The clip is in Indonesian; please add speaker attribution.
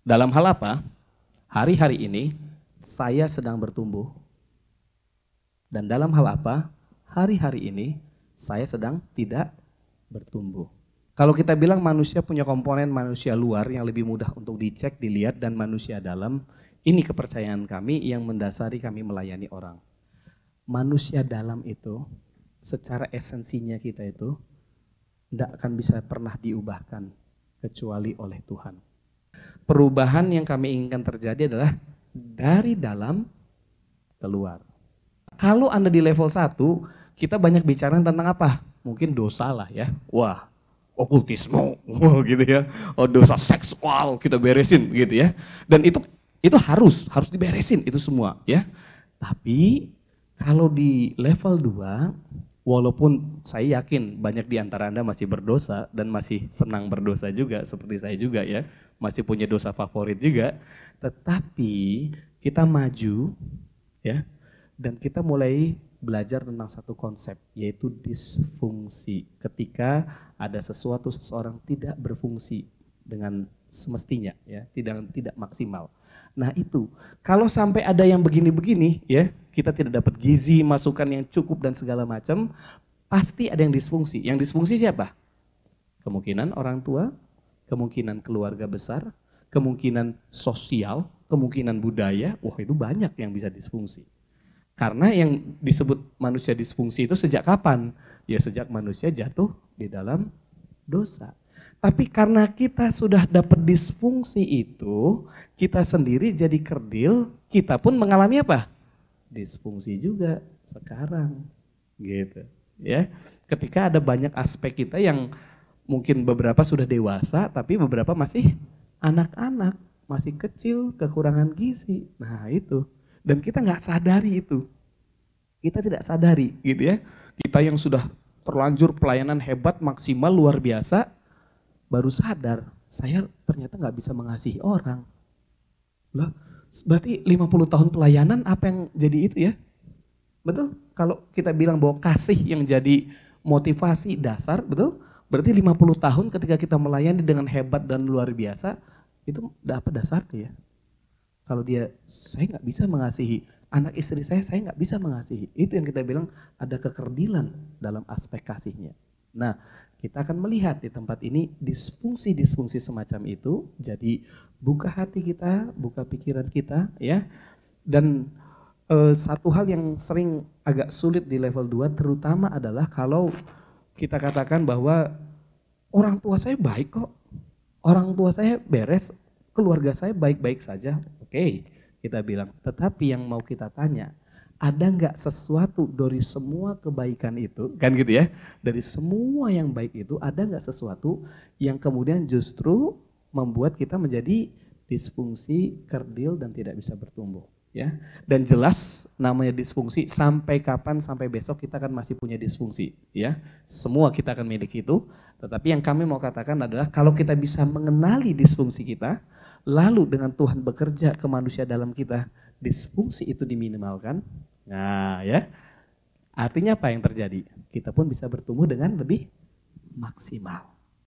Speaker 1: Dalam hal apa? Hari-hari ini saya sedang bertumbuh. Dan dalam hal apa? Hari-hari ini saya sedang tidak bertumbuh. Kalau kita bilang manusia punya komponen manusia luar yang lebih mudah untuk dicek, dilihat, dan manusia dalam, ini kepercayaan kami yang mendasari kami melayani orang. Manusia dalam itu, secara esensinya kita itu, tidak akan bisa pernah diubahkan, kecuali oleh Tuhan. Perubahan yang kami inginkan terjadi adalah dari dalam keluar. Kalau Anda di level 1, kita banyak bicara tentang apa? Mungkin dosa lah ya. Wah, okultisme, wah gitu ya. Oh, dosa seksual kita beresin gitu ya. Dan itu harus diberesin itu semua ya. Tapi kalau di level 2, walaupun saya yakin banyak di antara Anda masih berdosa dan masih senang berdosa juga seperti saya juga ya, masih punya dosa favorit juga, tetapi kita maju ya. Dan kita mulai belajar tentang satu konsep, yaitu disfungsi. Ketika ada seseorang tidak berfungsi dengan semestinya, ya, tidak maksimal. Nah itu, kalau sampai ada yang begini-begini, ya, kita tidak dapat gizi, masukan yang cukup dan segala macam, pasti ada yang disfungsi. Yang disfungsi siapa? Kemungkinan orang tua, kemungkinan keluarga besar, kemungkinan sosial, kemungkinan budaya, wah itu banyak yang bisa disfungsi. Karena yang disebut manusia disfungsi itu sejak kapan? Ya sejak manusia jatuh di dalam dosa. Tapi karena kita sudah dapat disfungsi itu, kita sendiri jadi kerdil, kita pun mengalami apa? Disfungsi juga sekarang. Gitu. Ya. Ketika ada banyak aspek kita yang mungkin beberapa sudah dewasa, tapi beberapa masih anak-anak, masih kecil, kekurangan gizi. Nah itu. Dan kita nggak sadari itu. Kita tidak sadari gitu ya. Kita yang sudah terlanjur pelayanan hebat, maksimal, luar biasa, baru sadar, saya ternyata nggak bisa mengasihi orang. Lah, berarti 50 tahun pelayanan apa yang jadi itu ya? Betul? Kalau kita bilang bahwa kasih yang jadi motivasi dasar, betul? Berarti 50 tahun ketika kita melayani dengan hebat dan luar biasa, itu apa dasarnya ya? Kalau dia, saya nggak bisa mengasihi anak istri saya nggak bisa mengasihi. Itu yang kita bilang ada kekerdilan dalam aspek kasihnya. Nah, kita akan melihat di tempat ini disfungsi-disfungsi semacam itu. Jadi buka hati kita, buka pikiran kita, ya. Dan satu hal yang sering agak sulit di level 2 terutama adalah kalau kita katakan bahwa orang tua saya baik kok, orang tua saya beres, keluarga saya baik-baik saja. Oke, kita bilang. Tetapi yang mau kita tanya, ada nggak sesuatu dari semua kebaikan itu, kan gitu ya? Dari semua yang baik itu, ada nggak sesuatu yang kemudian justru membuat kita menjadi disfungsi, kerdil, dan tidak bisa bertumbuh? Ya, dan jelas namanya disfungsi sampai kapan, sampai besok kita kan masih punya disfungsi, ya. Semua kita akan miliki itu, tetapi yang kami mau katakan adalah kalau kita bisa mengenali disfungsi kita, lalu dengan Tuhan bekerja ke manusia dalam kita, disfungsi itu diminimalkan. Nah, ya. Artinya apa yang terjadi? Kita pun bisa bertumbuh dengan lebih maksimal.